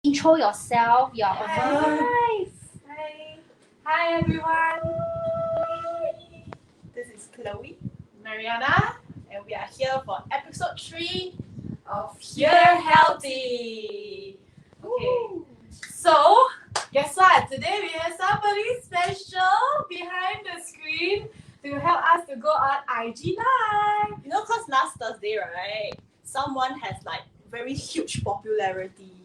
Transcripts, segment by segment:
intro yourself. You are on live. Hi everyone. This is Chloe, Mariana, and we are here for episode 3 of Here Healthy. Okay. So guess what? Today we have somebody special behind the screen to help us to go on IG Live. You know, cause last Thursday, right? Someone has like very huge popularity.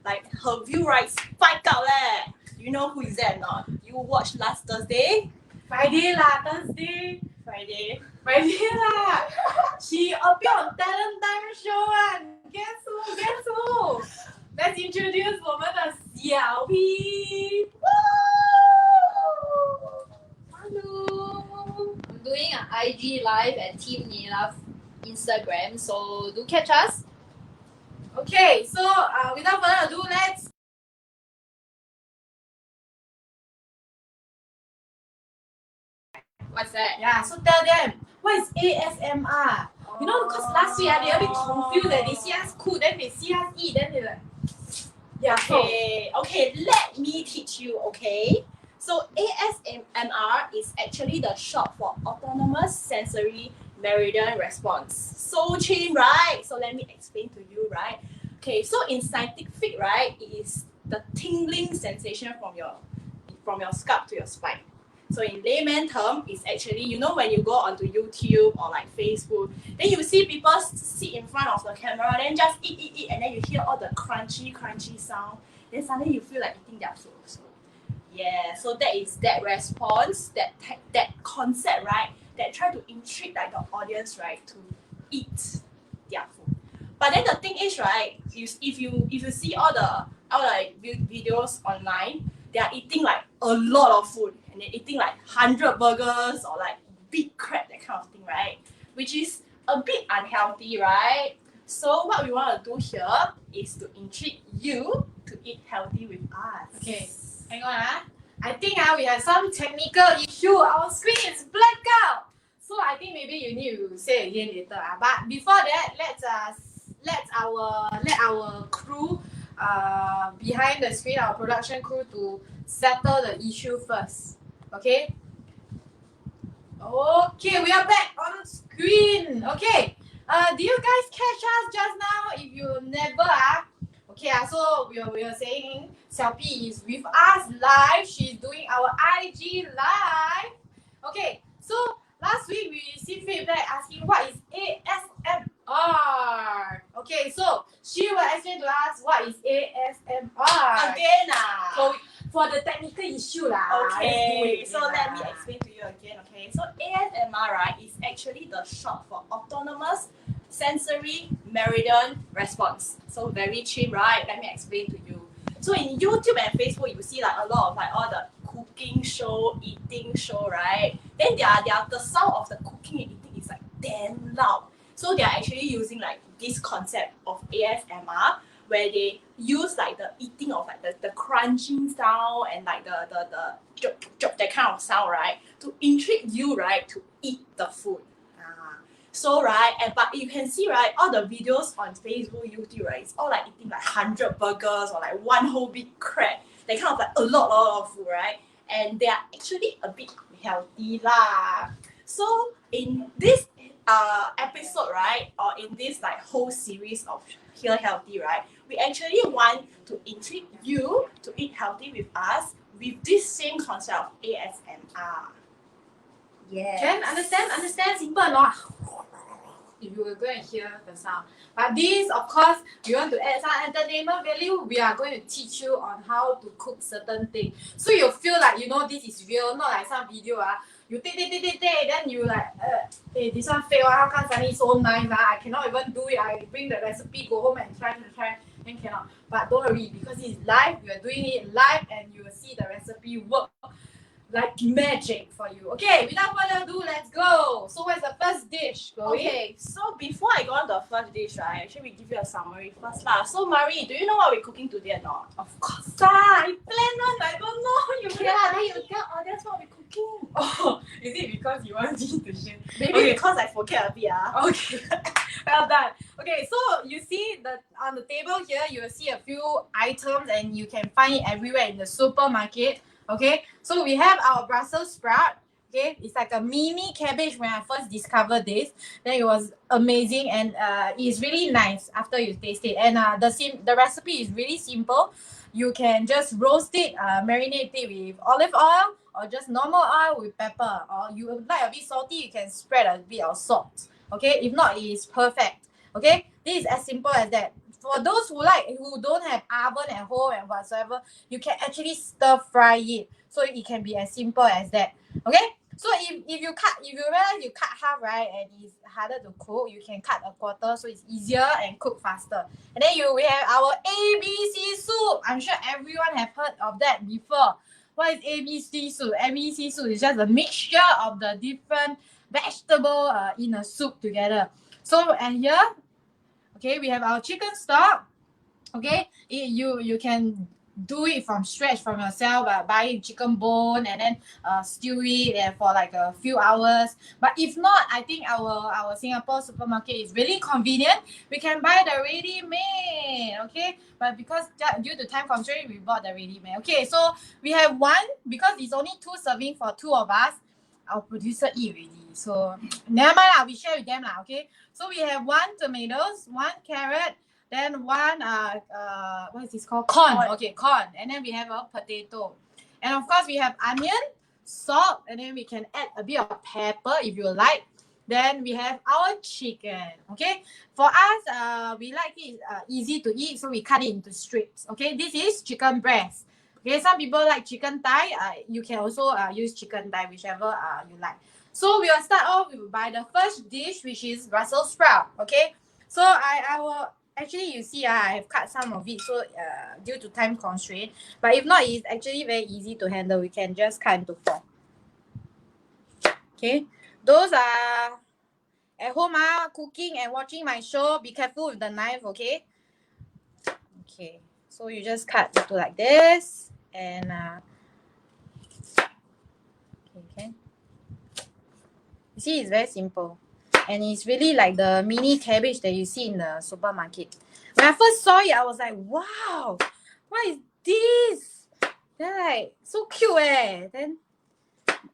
Like her view right spike out leh. You know who is that or not? You watched last Thursday? Friday lah, Thursday. Friday lah. She appeared on Talent Time show one. Guess who? Guess who? Let's introduce 我们的小 P. Hello. I'm doing an IG live at Team Nila Instagram, so do catch us. Okay, so without further ado, let's. What's that? Yeah, so tell them what is ASMR. You know, because last week they a bit confused that they see us cook, then they see us eat, then they like. Yeah. Okay, let me teach you. Okay, so ASMR is actually the short for autonomous sensory meridian response. So chain, right? So let me explain to you, right? Okay, so in scientific, right, it is the tingling sensation from your scalp to your spine. So in layman term, it's actually, you know, when you go onto YouTube or like Facebook, then you see people sit in front of the camera, then just eat, and then you hear all the crunchy sound. Then suddenly you feel like eating their food also. Yeah, so that is that response, that concept, right? That try to intrigue like the audience, right, to eat their food. But then the thing is, right, if you see all like videos online, they are eating like a lot of food and they're eating like 100 burgers or like big crab, that kind of thing, right? Which is a bit unhealthy, right? So what we want to do here is to intrigue you to eat healthy with us. Okay, hang on. I think we have some technical issue. Our screen is blacked out. So I think maybe you need to say again later. But before that, let our crew behind the screen, our production crew, to settle the issue first. Okay? Okay, we are back on screen. Okay. Do you guys catch us just now? If you never okay, so we were saying Xiaopi is with us live. She's doing our IG live. Okay, so last week we received feedback asking what is ASMR. Okay, so she will explain to us what is ASMR. Again So for the technical issue Okay, so let me explain to you again. Okay, so ASMR, right, is actually the short for autonomous sensory meridian response. So very cheap, right? Let me explain to you. So in YouTube and Facebook, you see like a lot of like all the cooking show, eating show, right? Then the sound of the cooking and eating is like damn loud. So they are actually using like this concept of ASMR, where they use like the eating of like the crunching sound and like the chop, that kind of sound, right, to intrigue you, right, to eat the food. So right, but you can see, right, all the videos on Facebook, YouTube, right, it's all like eating like 100 burgers or like one whole big crab. They kind of like a lot of food, right? And they are actually a bit healthy lah. So in this episode, right, or in this like whole series of Here Healthy, right, we actually want to intrigue you to eat healthy with us with this same concept of ASMR. Yes. Can understand? Simple or not? If you will go and hear the sound. But this, of course, we want to add some entertainment value. We are going to teach you on how to cook certain things. So you feel like, you know, this is real, not like some video. You take, then you like, hey, this one fail. How come suddenly so nice? I cannot even do it. I bring the recipe, go home and try, then cannot. But don't worry, because it's live, we are doing it live and you will see the recipe work like magic for you. Okay, without further ado, let's go. So what's the first dish, Chloe? Okay, so before I go on the first dish, right, actually we give you a summary first lah. So Marie, do you know what we're cooking today or not? Of course I plan one. I don't know. You then you tell audience what we're cooking. Oh, is it because you want me to share? Maybe because I forget a bit. Okay. Well done. Okay, so you see on the table here, you will see a few items and you can find it everywhere in the supermarket. Okay, so we have our Brussels sprout. Okay, it's like a mini cabbage. When I first discovered this, then it was amazing and it's really nice after you taste it. And the recipe is really simple. You can just roast it, marinate it with olive oil or just normal oil with pepper. Or you would like a bit salty, you can spread a bit of salt. Okay, if not, it is perfect. Okay, this is as simple as that. For those who don't have oven at home and whatsoever, you can actually stir fry it, so it can be as simple as that. Okay, so if you realize you cut half, right, and it's harder to cook, you can cut a quarter, so it's easier and cook faster. And then we have our ABC soup. I'm sure everyone have heard of that before. What is ABC soup? ABC soup is just a mixture of the different vegetable in a soup together. So and here, okay, we have our chicken stock. Okay, you can do it from scratch from yourself, buy chicken bone and then stew it for like a few hours. But if not, I think our Singapore supermarket is really convenient. We can buy the ready-made. Okay, but because due to time constraint, we bought the ready-made. Okay, so we have one, because it's only 2 serving for 2 of us. Our producer eat already, so never mind lah, we share with them lah. Okay, so we have 1 tomatoes, 1 carrot, then 1 what is this called, corn. Okay, corn. And then we have a potato, and of course we have onion, salt, and then we can add a bit of pepper if you like. Then we have our chicken. Okay, for us we like it easy to eat, so we cut it into strips. Okay, this is chicken breast. Okay, some people like chicken thigh. You can also use chicken thigh, whichever you like. So we will start off by the first dish, which is Brussels sprout. Okay, so I will actually, you see, I have cut some of it, so due to time constraint. But if not, it's actually very easy to handle. We can just cut into 4. Okay, those are at home cooking and watching my show. Be careful with the knife. Okay. Okay, so you just cut into like this. And okay, you see, it's very simple, and it's really like the mini cabbage that you see in the supermarket. When I first saw it, I was like, wow, what is this? They're like so cute then.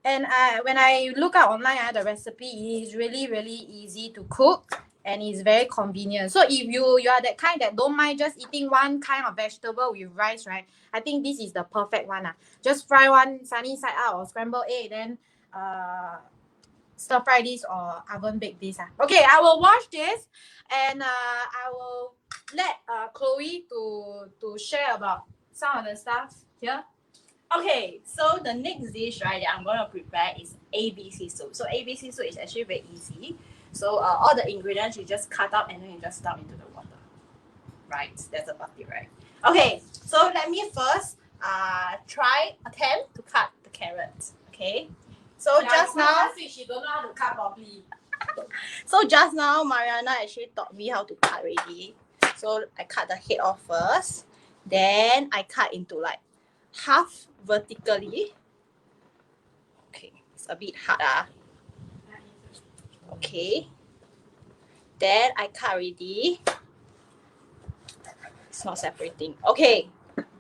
And when I look up online, the recipe is really easy to cook. And it's very convenient. So if you are that kind that don't mind just eating one kind of vegetable with rice, right? I think this is the perfect one. Just fry one sunny side out or scrambled egg, then stir fry this or oven bake this. Okay, I will wash this and I will let Chloe to share about some of the stuff here. Okay, so the next dish, right, that I'm going to prepare is ABC soup. So ABC soup is actually very easy. So all the ingredients you just cut up and then you just dump into the water. Right, that's about it, right? Okay, so let me first attempt to cut the carrots. Okay, so just now she don't know how to cut properly. So just now Mariana actually taught me how to cut already. So I cut the head off first, then I cut into like half vertically. Okay, it's a bit hard. Okay, then I cut already. It's not separating. Okay,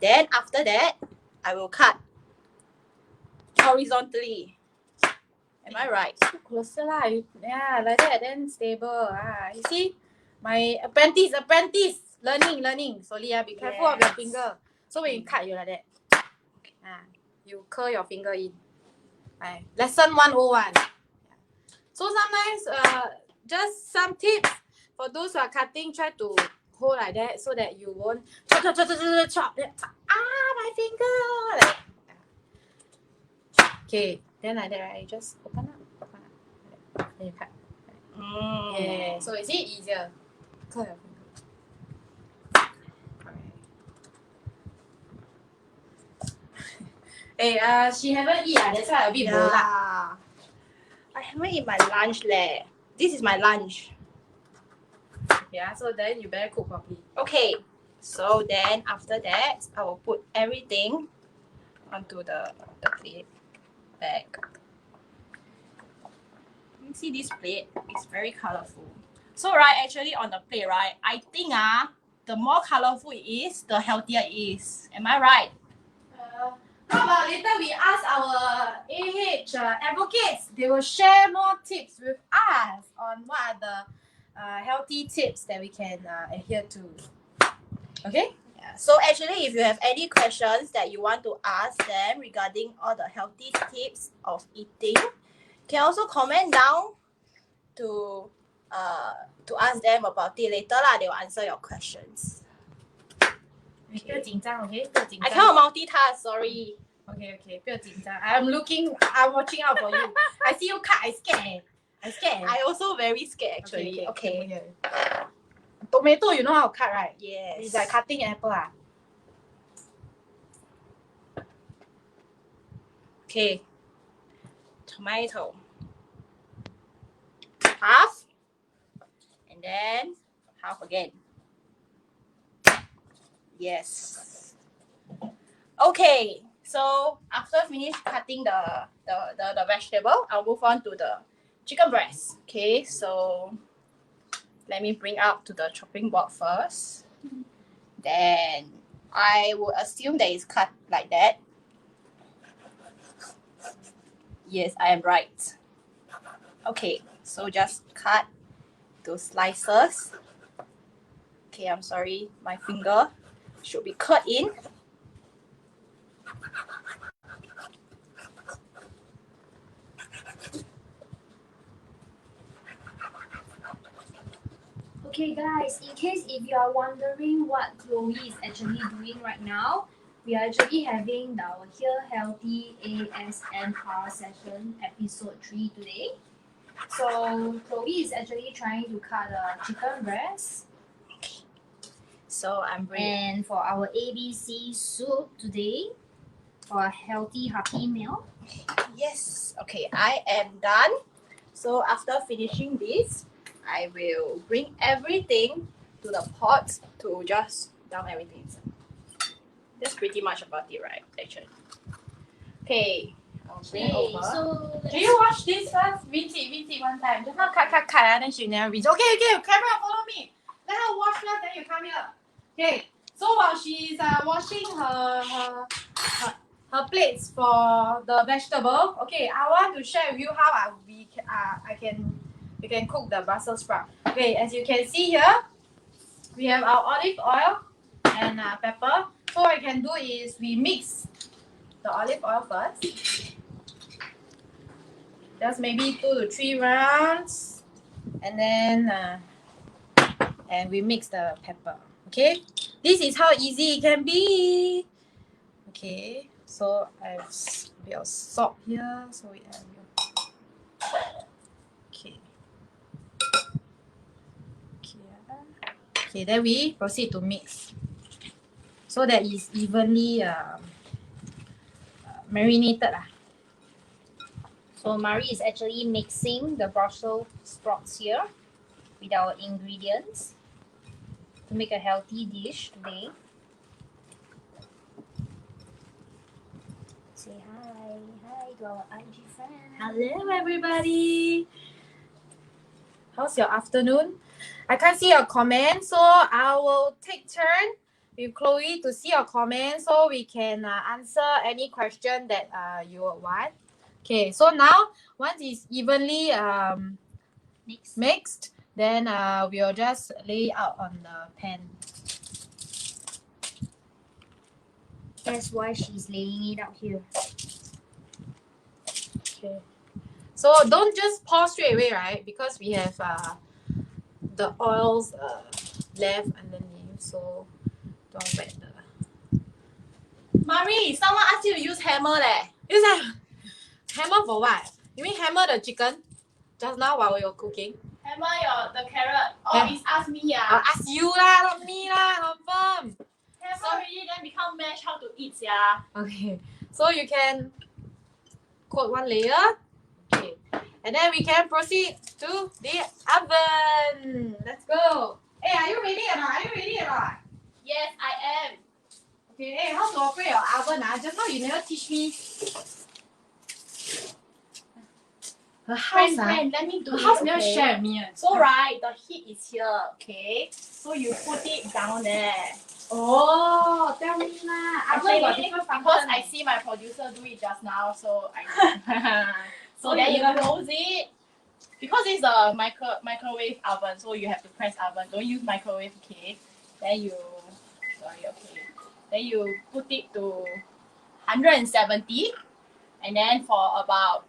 then after that, I will cut horizontally. Am I right? Closer lah. Yeah, like that, then stable. You see, my apprentice, learning. Slowly, be careful of your finger. So when you cut, you like that. You curl your finger in. Lesson 101. So sometimes, just some tips for those who are cutting, try to hold like that so that you won't chop. My finger. Okay, then like that, right? You just open up. Then you cut. Yeah. So is it easier? Curl your finger. Hey, she haven't eat. That's why a bit bold. I haven't eaten my lunch leh. This is my lunch. Yeah, so then you better cook properly. Okay, so then after that, I will put everything onto the plate bag. You see this plate? It's very colorful. So right, actually on the plate, right, I think the more colorful it is, the healthier it is. Am I right? How about later we ask our AH advocates? They will share more tips with us on what are the healthy tips that we can adhere to. Okay? Yeah. So actually, if you have any questions that you want to ask them regarding all the healthy tips of eating, you can also comment down to ask them about it later lah. They will answer your questions. 不要紧张 ，OK？ 不要紧 I 张。 cannot multitask, sorry. Okay, 不要紧张。I'm watching out for you. I see you cut, I scared. I also very scared actually. Okay. Tomato, you know how to cut, right? Yes. It's like cutting apple. Okay. Tomato. Half. And then half again. Yes. Okay. So after finish cutting the vegetable, I'll move on to the chicken breast. Okay, so let me bring up to the chopping board first. Then I will assume that it's cut like that. Yes, I am right. Okay, so just cut those slices. Okay, I'm sorry, my finger should be cut in. Okay guys, in case if you are wondering what Chloe is actually doing right now, we are actually having our Here Healthy ASMR session episode 3 today. So Chloe is actually trying to cut a chicken breast. So I'm bringing. And for our ABC soup today, for a healthy happy meal. Yes, okay, I am done. So after finishing this, I will bring everything to the pot to just dump everything inside. That's pretty much about it, right? Actually. Okay, I'll bring over. So Do you watch this first? Rinse it one time. Just now cut, then she never rinse. Okay, camera, follow me. Let her wash first, then you come here. Okay, so while she's washing her plates for the vegetable, okay, I want to share with you how we can cook the Brussels sprout. Okay, as you can see here, we have our olive oil and pepper. So what we can do is we mix the olive oil first. Just maybe 2 to 3 rounds, and then and we mix the pepper. Okay, this is how easy it can be. Okay, so I have a bit of salt here, so we add. Okay, then we proceed to mix so that it's evenly marinated. So Marie is actually mixing the Brussels sprouts here with our ingredients to make a healthy dish today. Say hi to our IG friend. Hello everybody. How's your afternoon? I can't see your comment, so I will take turn with Chloe to see your comment so we can answer any question that you would want. Okay, so now once it's evenly mixed, then we'll just lay it out on the pan. That's why she's laying it out here. Okay. So don't just pour straight away, right? Because we have the oils left underneath, so don't wet the. Marie, someone asked you to use hammer leh. Use hammer for what? You mean hammer the chicken just now while you're cooking? Hammer the carrot. Oh, it's ask me I'll ask you lah, not me lah, confirm. Hammer already then become mash how to eat yeah. Okay, so you can coat one layer. Okay, and then we can proceed to the oven. Let's go. Hey, are you ready or not? Yes, I am. Okay, hey, how to operate your oven? Just now you never teach me. Her house, Let me do her it, house never okay? share with me. So right, the heat is here, okay? So you put it down there. Oh, tell me lah. Actually, Got different because function. I see my producer do it just now, so I so then you close it. Because it's a microwave oven, so you have to press oven. Don't use microwave, okay? Then you Then you put it to 170, and then for about,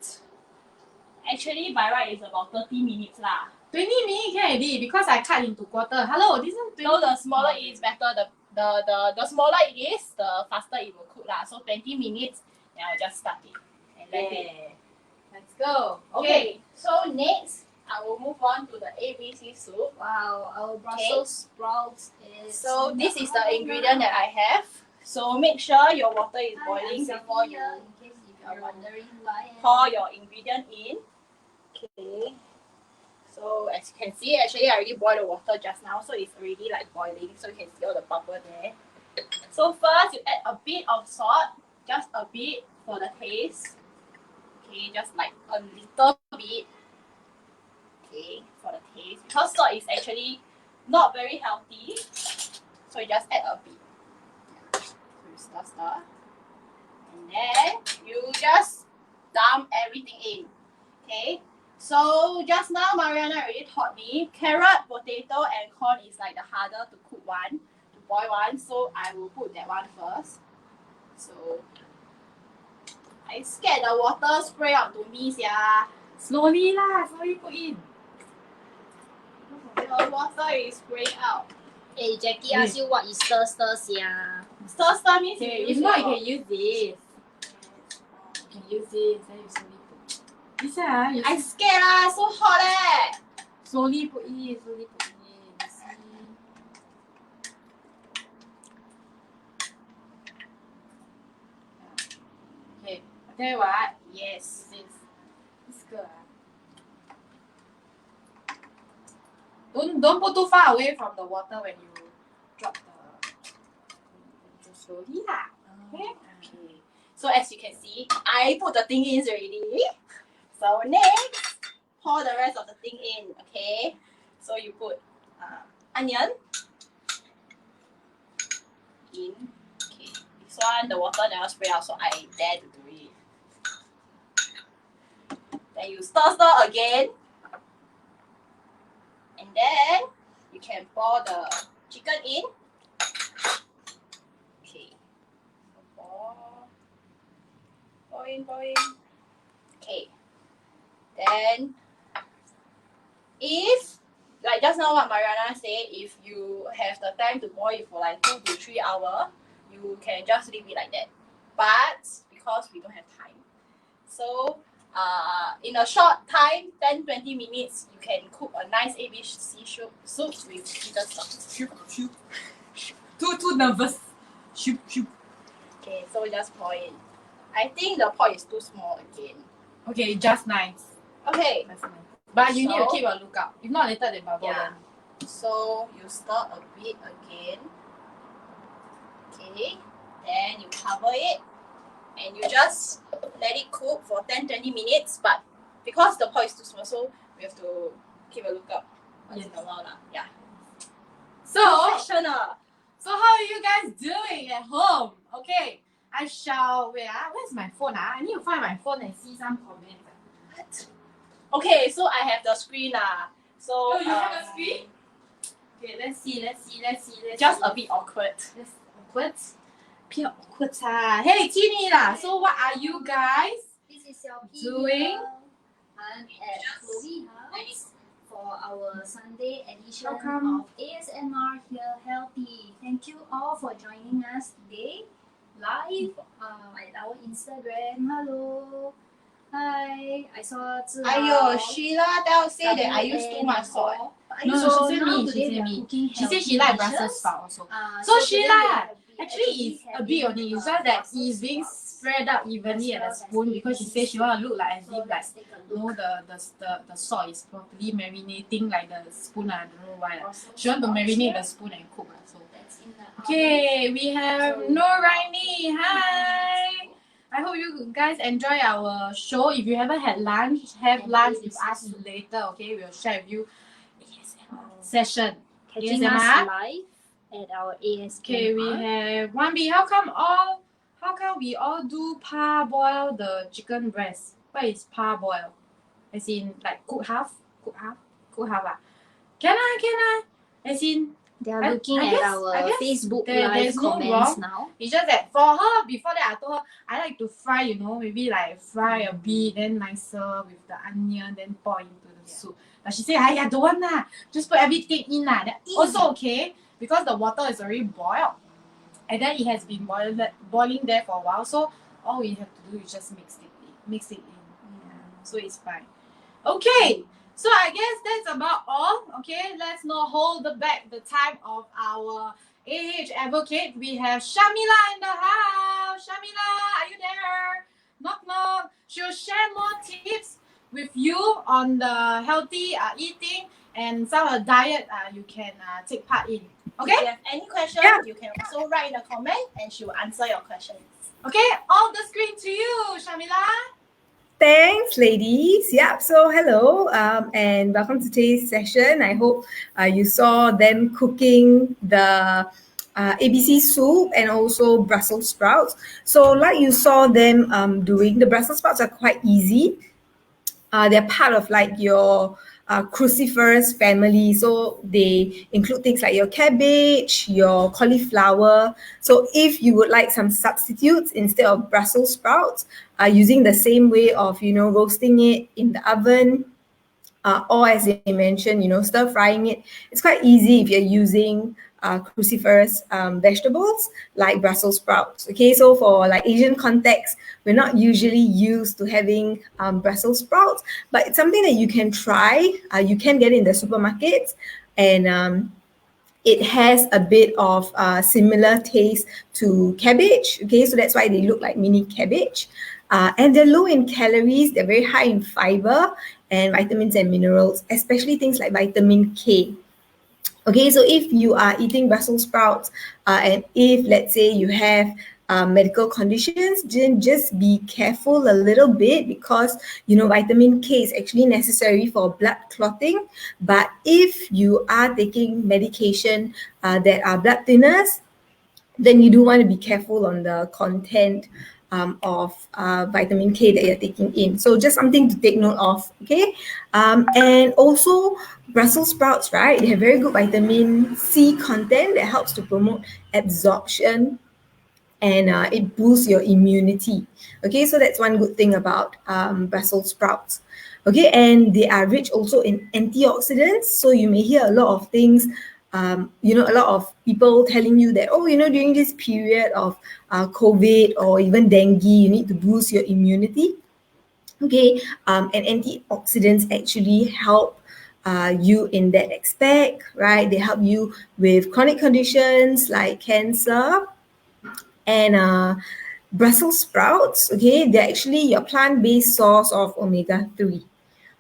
actually by right it's about 30 minutes lah. 20 minutes can already because I cut into quarter. Hello, this one 20. No, the smaller it is better. The smaller it is, the faster it will cook lah. So 20 minutes, then I'll just start it and let it. Let's go. Okay, so next I will move on to the ABC soup. Wow, our Brussels sprouts is. So this is the ingredient that I have. So make sure your water is boiling before you in case if you are wondering why. pour your ingredient in. Okay. So as you can see, actually I already boiled the water just now, so it's already like boiling. So you can see all the bubble there. So first you add a bit of salt, just a bit for the taste. Okay, just like a little bit. Okay, for the taste. Because salt is actually not very healthy, so you just add a bit. So you stir, and then you just dump everything in. Okay. So just now Mariana already taught me carrot, potato, and corn is like the harder to cook one, to boil one. So I will put that one first. So I scared the water spray onto me, yeah. Slowly lah, slowly put in. The water is spraying out. Hey, Jackie asked you what is stir sia. Stir means Okay, you if use not your- you can use this. You can use this, then you slowly put. This one, you I scared lah, so hot eh. slowly put in, slowly put in. You see? Okay, I tell you what. Yes. This girl. Don't put too far away from the water when you drop the. Just slowly lah. Okay. Okay. So as you can see, I put the thing in already. So next, pour the rest of the thing in. Okay. So you put onion in. Okay. This one the water never spray out, so I dare to do it. Then you stir again. And then you can pour the chicken in. Okay. So pour in. Okay. Then if, like just now what Mariana said, if you have the time to boil it for like 2 to 3 hours, you can just leave it like that. But because we don't have time, so in a short time, 10-20 minutes, you can cook a nice ABC soup with chicken stock. Too nervous. Shoop. Okay, so just pour in. I think the pot is too small again. Okay, just nice. Okay, That's nice. But you need to So- keep a lookout. If not, later they bubble. Yeah. Then. so you stir a bit again. Okay, then you cover it and you just let it cook for 10-20 minutes. But because the pot is too small, so we have to keep a lookout once in a while. Yeah. So, Professional. So how are you guys doing at home? Okay, I shall wait. Where's my phone? I need to find my phone and see some comments. What? Okay, so I have the screen. So Oh, you have a screen? Okay, let's see. Just a bit awkward. Let's awkward. 偏 awkward 啊. Hey, Tini lah. So what are you guys? This is your Doing? I'm at Chloe house for our Sunday edition Welcome. of ASMR Here Healthy. Thank you all for joining us today live at our Instagram. Hello. Hi. I saw Ayo, Sheila say that I use too much salt. No, So she said now me. today She we said are me. cooking She said healthy she like dishes. Brussels sprout also. today So we Sheila, are actually it's a bit only. It's just that it's being spread out evenly at a spoon because she says she want to look like as So if like let's take a you know look. the salt is properly marinating like the spoon. I don't know why. She want to marinate the spoon and cook. So That's in the oven. okay, we have So- Noraini. Hi. I hope you guys enjoy our show. If you haven't had lunch, have lunch with us later. Okay, we'll share with you ASMR session. Catching us ASMR. live at our ASMR. Okay, we have 1B. How come we all do parboil the chicken breast? What is parboil? As in like cook half? Can I? As in They are looking at our Facebook live no comments wrong. now. It's just that for her, before that I told her I like to fry, maybe like fry a bit, then nicer with the onion, then pour into the soup. But she said, I don't want lah. Just put everything in lah. Then also okay, because the water is already boiled. And then it has been boiling there for a while. So all we have to do is just mix it in. Yeah. So it's fine. Okay. So I guess that's about all. Okay, let's not hold back the time of our AH advocate. We have Sharmila in the house. Sharmila, are you there? Knock knock. She'll share more tips with you on the healthy eating and some of the diet you can take part in. Okay? If you have any questions, you can also write in the comment and she will answer your questions. Okay, all the screen to you, Sharmila. Thanks, ladies. Yeah, so hello and welcome to today's session. I hope you saw them cooking the ABC soup and also Brussels sprouts. So like you saw them doing, the Brussels sprouts are quite easy. They're part of like your cruciferous family. So they include things like your cabbage, your cauliflower. So if you would like some substitutes instead of Brussels sprouts, using the same way of, roasting it in the oven, or as they mentioned, stir frying it, it's quite easy if you're using cruciferous vegetables like Brussels sprouts. Okay, so for like Asian context, we're not usually used to having Brussels sprouts, but it's something that you can try. You can get it in the supermarkets, and it has a bit of similar taste to cabbage. Okay, so that's why they look like mini cabbage. And they're low in calories, they're very high in fiber and vitamins and minerals, especially things like vitamin K. Okay, so if you are eating Brussels sprouts and if, let's say, you have medical conditions, then just be careful a little bit because, vitamin K is actually necessary for blood clotting. But if you are taking medication that are blood thinners, then you do want to be careful on the content of vitamin K that you're taking in. So just something to take note of, okay? And also Brussels sprouts, right? They have very good vitamin C content that helps to promote absorption and it boosts your immunity. Okay, so that's one good thing about Brussels sprouts. Okay, and they are rich also in antioxidants. So you may hear a lot of things, a lot of people telling you that, during this period of COVID or even dengue, you need to boost your immunity. Okay, and antioxidants actually help you in that aspect, right? They help you with chronic conditions like cancer. And Brussels sprouts, okay, they're actually your plant-based source of omega-3.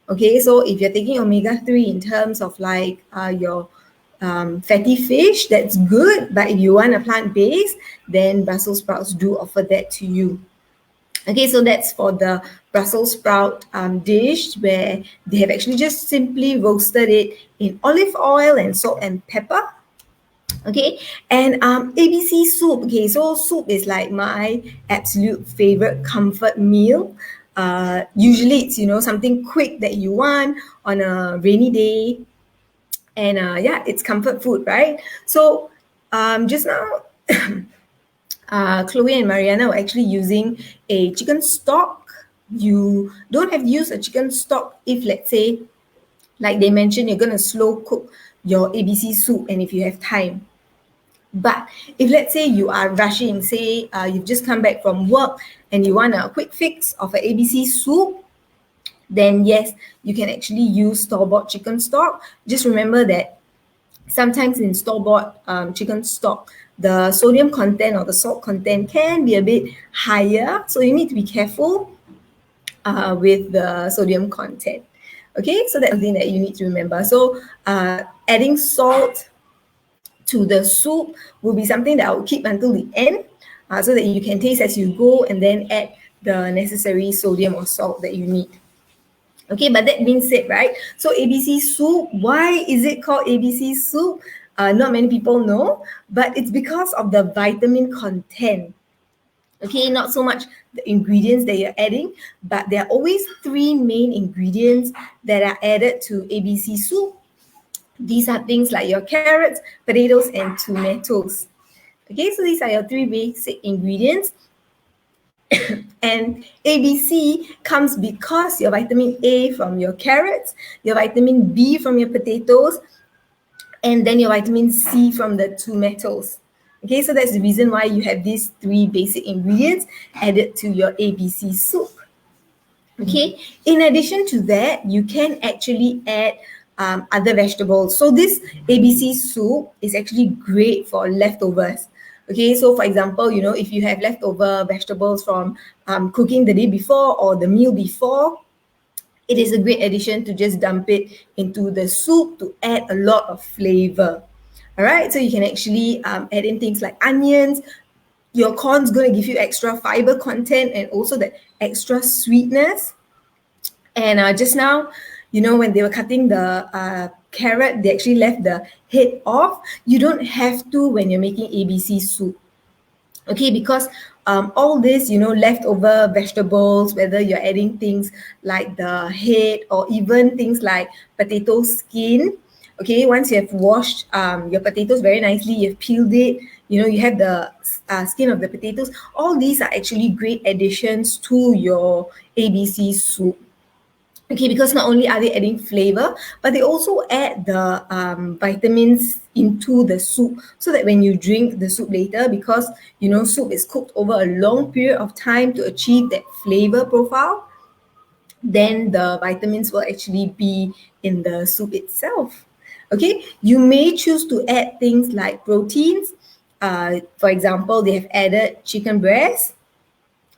Okay, so if you're taking omega-3 in terms of like your fatty fish, that's good. But if you want a plant-based, then Brussels sprouts do offer that to you. Okay, so that's for the Brussels sprout dish where they have actually just simply roasted it in olive oil and salt and pepper. Okay, and ABC soup. Okay, so soup is like my absolute favorite comfort meal. Usually it's something quick that you want on a rainy day, and it's comfort food, right? So just now Chloe and Mariana were actually using a chicken stock. You don't have to use a chicken stock if, let's say, like they mentioned, you're going to slow cook your ABC soup and if you have time. But if, let's say, you are rushing, say you've just come back from work and you want a quick fix of an ABC soup, then yes, you can actually use store-bought chicken stock. Just remember that sometimes in store-bought chicken stock, the sodium content or the salt content can be a bit higher. So you need to be careful with the sodium content. Okay, so that's something that you need to remember. So adding salt to the soup will be something that I will keep until the end so that you can taste as you go and then add the necessary sodium or salt that you need. Okay, but that being said, right? So ABC soup, why is it called ABC soup? Not many people know, but it's because of the vitamin content. Okay, not so much the ingredients that you're adding, but there are always three main ingredients that are added to ABC soup. These are things like your carrots, potatoes, and tomatoes. Okay, so these are your three basic ingredients. And ABC comes because your vitamin A from your carrots, your vitamin B from your potatoes, and then your vitamin C from the tomatoes. Okay, so that's the reason why you have these three basic ingredients added to your ABC soup. Okay, in addition to that, you can actually add other vegetables. So this ABC soup is actually great for leftovers. Okay, so for example, if you have leftover vegetables from cooking the day before or the meal before, it is a great addition to just dump it into the soup to add a lot of flavor. All right, so you can actually add in things like onions. Your corn's going to give you extra fiber content and also the extra sweetness. And just now, when they were cutting the carrot, they actually left the head off. You don't have to when you're making ABC soup. Okay, because all this, leftover vegetables, whether you're adding things like the head or even things like potato skin. Okay, once you have washed your potatoes very nicely, you've peeled it, you have the skin of the potatoes. All these are actually great additions to your ABC soup. Okay, because not only are they adding flavor, but they also add the vitamins into the soup so that when you drink the soup later, because soup is cooked over a long period of time to achieve that flavor profile, then the vitamins will actually be in the soup itself. Okay, you may choose to add things like proteins. For example, they have added chicken breast.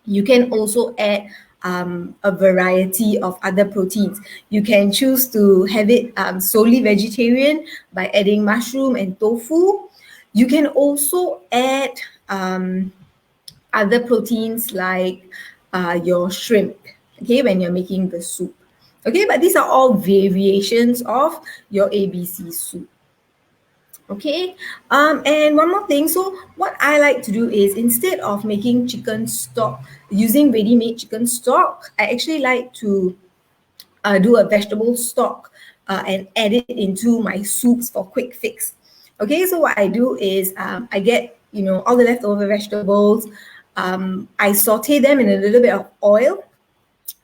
You can also add a variety of other proteins. You can choose to have it solely vegetarian by adding mushroom and tofu. You can also add other proteins like your shrimp, okay, when you're making the soup. Okay, but these are all variations of your ABC soup. Okay, and one more thing. So what I like to do is, instead of making chicken stock using ready-made chicken stock, I actually like to do a vegetable stock and add it into my soups for quick fix. Okay, so what I do is I get all the leftover vegetables. I saute them in a little bit of oil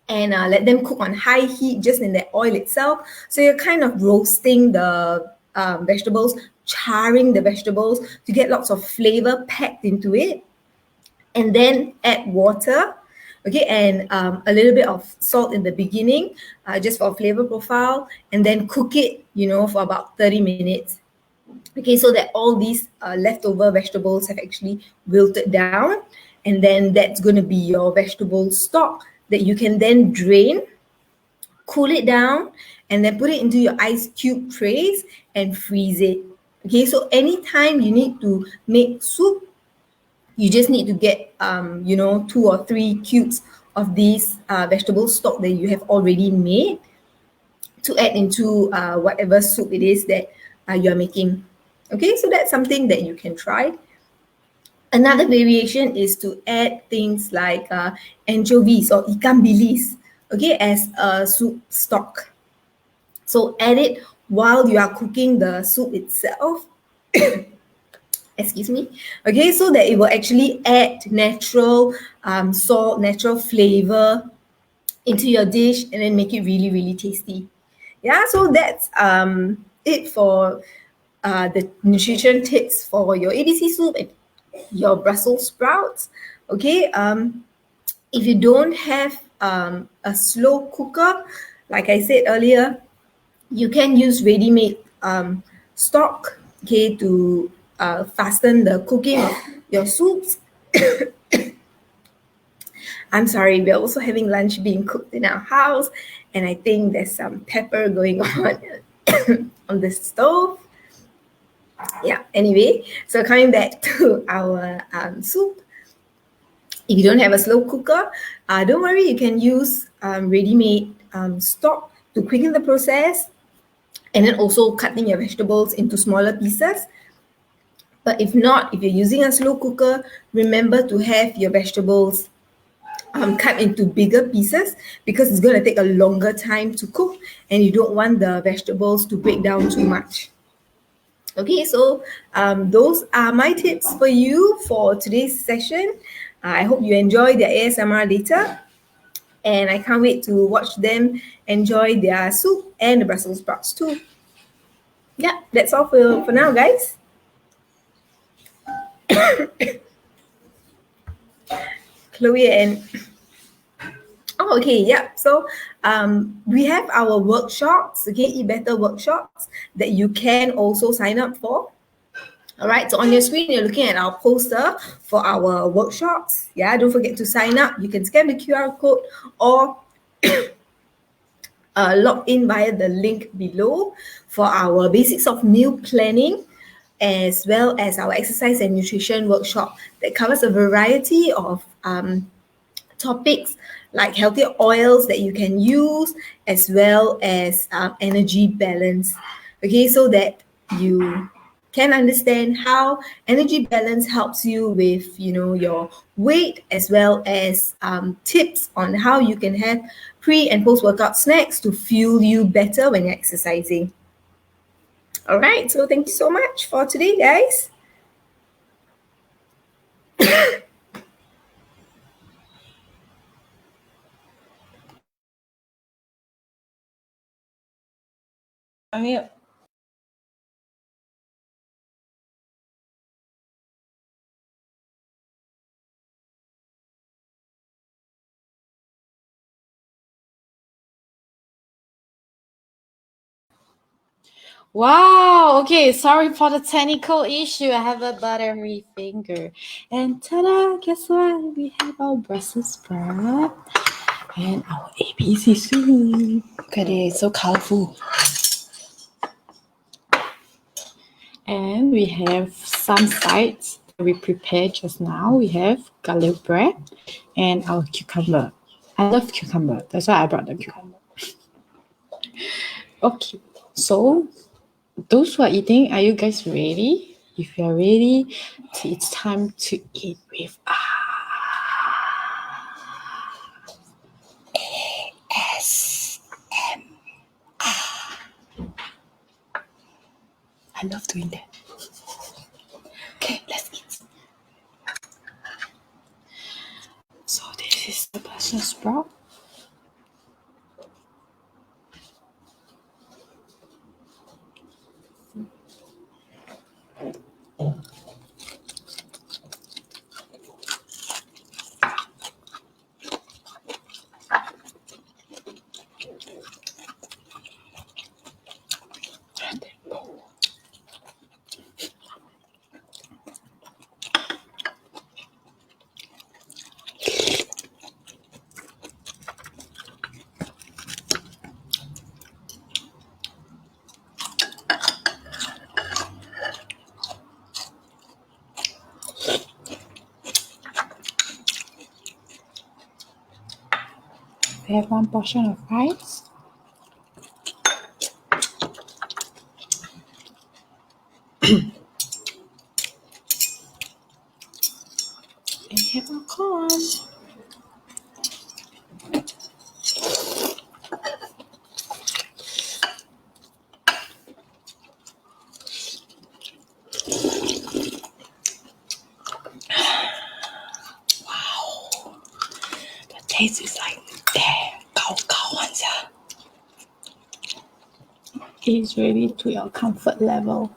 and let them cook on high heat just in the oil itself. So you're kind of roasting the vegetables, charring the vegetables to get lots of flavor packed into it. And then add water, okay, and a little bit of salt in the beginning, just for flavor profile, and then cook it, for about 30 minutes. Okay, so that all these leftover vegetables have actually wilted down, and then that's going to be your vegetable stock that you can then drain, cool it down, and then put it into your ice cube trays and freeze it. Okay, so anytime you need to make soup, you just need to get 2 or 3 cubes of these vegetable stock that you have already made to add into whatever soup it is that you're making. Okay, so that's something that you can try. Another variation is to add things like anchovies or ikan bilis, okay, as a soup stock. So add it while you are cooking the soup itself. Excuse me. Okay, so that it will actually add natural salt, natural flavor into your dish and then make it really, really tasty. Yeah, so that's it for the nutrition tips for your ABC soup and your Brussels sprouts. Okay, if you don't have a slow cooker, like I said earlier, you can use ready-made stock, okay, to fasten the cooking of your soups. I'm sorry, we're also having lunch being cooked in our house, and I think there's some pepper going on on the stove. Yeah, anyway, so coming back to our soup. If you don't have a slow cooker, don't worry, you can use ready-made stock to quicken the process, and then also cutting your vegetables into smaller pieces. But if not, if you're using a slow cooker, remember to have your vegetables cut into bigger pieces, because it's going to take a longer time to cook and you don't want the vegetables to break down too much. Okay, so those are my tips for you for today's session. I hope you enjoy their ASMR later, and I can't wait to watch them enjoy their soup and the Brussels sprouts too. Yeah, that's all for now, guys. Chloe and okay, yeah. So we have our workshops, okay, Eat Better workshops that you can also sign up for. All right, so on your screen, you're looking at our poster for our workshops. Yeah, don't forget to sign up. You can scan the QR code or log in via the link below for our basics of meal planning, as well as our exercise and nutrition workshop that covers a variety of topics like healthy oils that you can use, as well as energy balance. Okay, so that you can understand how energy balance helps you with, you know, your weight, as well as tips on how you can have pre and post workout snacks to fuel you better when you're exercising. All right, so thank you so much for today, guys. I mean, wow, okay, sorry for the technical issue. I have a buttery finger. And ta-da, guess what? We have our Brussels sprout and our ABC soup. Look at it, so colorful. And we have some sides that we prepared just now. We have garlic bread and our cucumber. I love cucumber. That's why I brought the cucumber. Okay, so those who are eating, are you guys ready? If you're ready, it's time to eat with ASMR. I love doing that. Okay, let's eat. So this is the Brussels sprout. We have one portion of rice. And we have our corn. Wow, the taste is like there, it's really to your comfort level.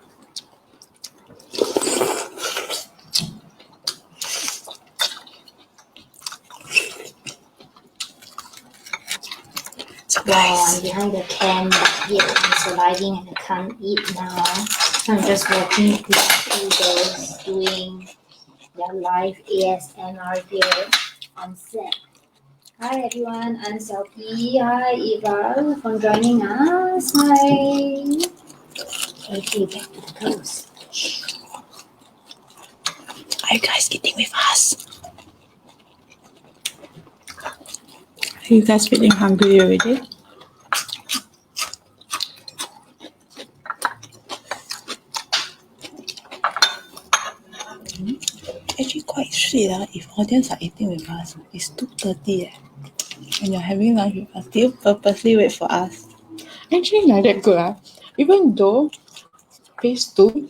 Wow, I'm behind the cam, but yet I'm surviving and I can't eat now. So I'm just watching those doing their live ASMR here on set. Hi everyone, I'm Soupy. Hi Eva for joining us. Hi. Okay, back to the toast. Are you guys eating with us? You guys feeling hungry already? Actually quite sweet if audience are eating with us. It's 2:30 and you're having lunch with us. Do you purposely wait for us? Actually, not that good. Even though phase 2,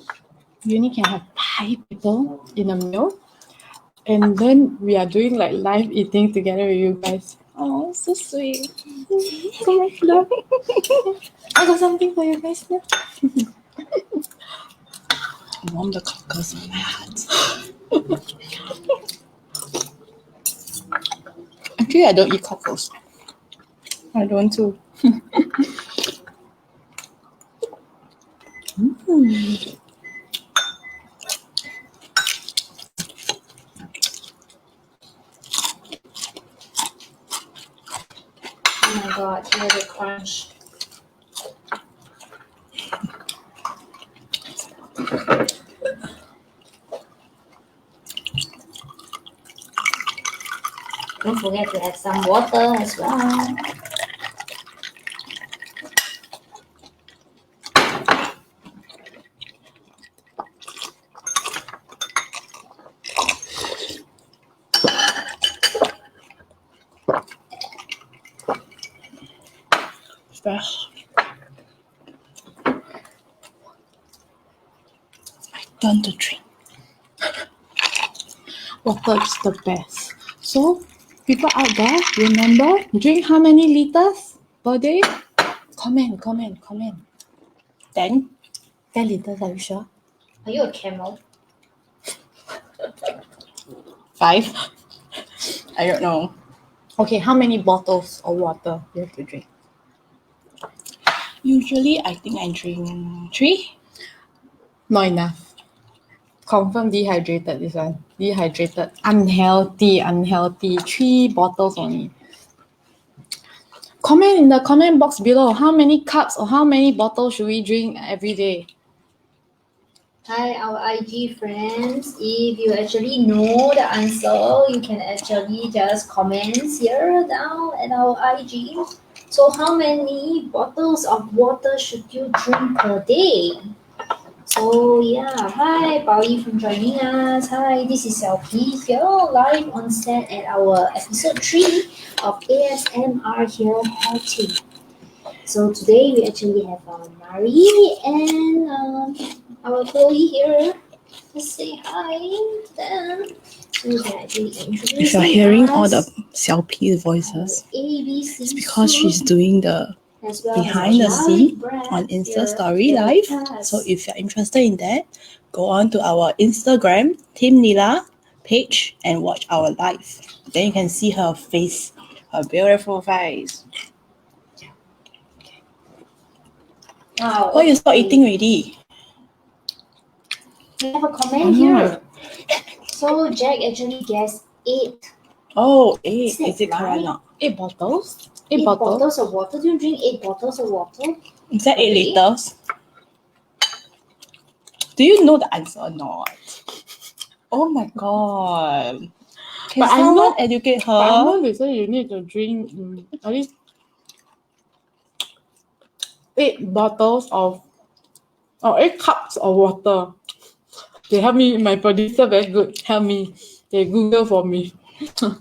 you only can have 5 people in a meal. And then we are doing like live eating together with you guys. Oh, so sweet. So much love. I got something for you guys now. Warm the cockles on my heart. Actually, I don't eat cockles. I don't too. Oh my god, hear the crunch. Don't forget to add some water as well. Fresh. I turn to drink. Water is the best. So, people out there, remember, drink how many liters per day? Comment. 10 liters, are you sure? Are you a camel? 5? I don't know. Okay, how many bottles of water you have to drink? Usually, I think I drink 3. Not enough. Confirm dehydrated, this one. Dehydrated. Unhealthy. 3 bottles only. Comment in the comment box below how many cups or how many bottles should we drink every day? Hi, our IG friends. If you actually know the answer, you can actually just comment here down at our IG. So, how many bottles of water should you drink per day? So, yeah. Hi, Pauli from joining us. Hi, this is Soupy here, live on set at our episode 3 of ASMR Here Healthy. So, today we actually have Marie and our Chloe here. Let's say hi to them. So they're actually introducing If you're hearing all the us Xiaopi's voices, ABC it's because she's doing the as well as behind the our scene brand on Insta here Story with Live. us. So if you're interested in that, go on to our Instagram, Team Nila page and watch our live. Then you can see her face, her beautiful face. Wow, Why you stop okay. eating already? We have a comment here. So Jack actually guessed 8. Oh, 8. Is that Is it correct or right? not? 8 bottles? 8 bottles of water. Do you drink 8 bottles of water? Is that 8 Okay. liters? Do you know the answer or not? Oh my god. Can But I someone know- educate But I her? know they say you need to drink at least 8 bottles of or 8 cups of water. They help me, my producer very good. Help me. They Google for me. So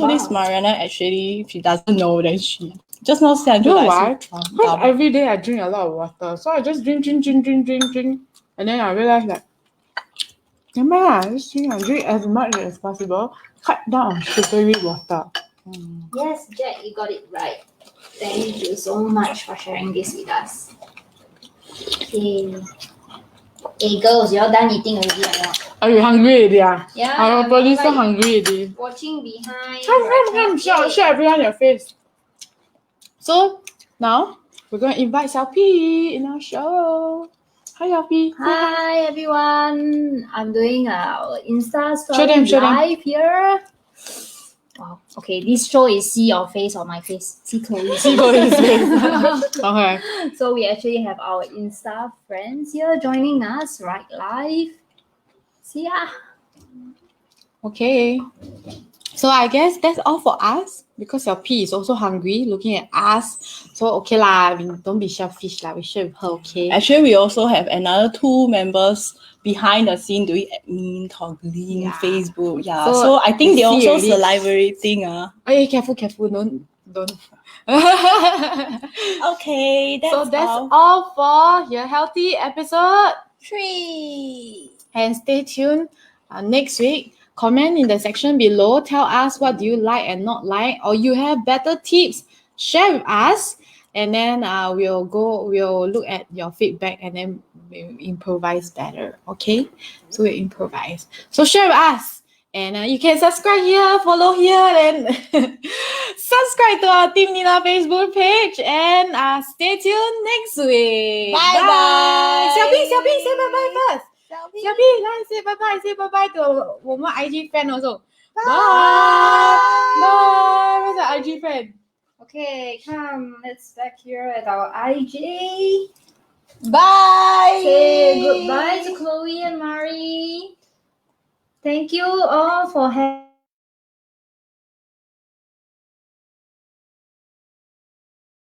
this Mariana actually, she doesn't know that she just now said You know like why? Because every day I drink a lot of water. So I just drink. And then I realize that, just drink as much as possible. Cut down on sugary water. Yes, Jack, you got it right. Thank you so much for sharing this with us. Okay. Hey girls, you all done eating already or not? Are you hungry already? Yeah. Our I'm producer like hungry already. watching behind. right now. Show everyone your face. So now we're gonna invite Xiaopi in our show. Hi Xiaopi. Hi everyone. I'm doing our Insta story Show them. live here. Wow. Okay, this show is see your face or my face. See Chloe's See Chloe's face. Okay. So we actually have our Insta friends here joining us right live. See ya. Okay. So I guess that's all for us. because your P is also hungry, looking at us. So okay lah, I mean, don't be selfish lah. We share with her, okay? Actually, we also have another 2 members behind the scene doing admin, toggling, Yeah. Facebook. Yeah. So, So I think we they see also already. salivating. Hey, careful, don't. Okay, So that's all for your healthy episode 3. and stay tuned next week. Comment in the section below. Tell us what do you like and not like, or you have better tips. Share with us, and then we'll look at your feedback and then we'll improvise better. Okay, so we improvise. So share with us, and you can subscribe here, follow here, and subscribe to our Team Nila Facebook page, and stay tuned next week. Bye. Xiaobi, say bye bye first. Xiaobi, say bye bye. Say bye bye to 我们 IG friend also. Bye. Bye. Where's our IG friend? Okay, come, let's back here at our IG. Bye. Say goodbye to Chloe and Mari. Thank you all for having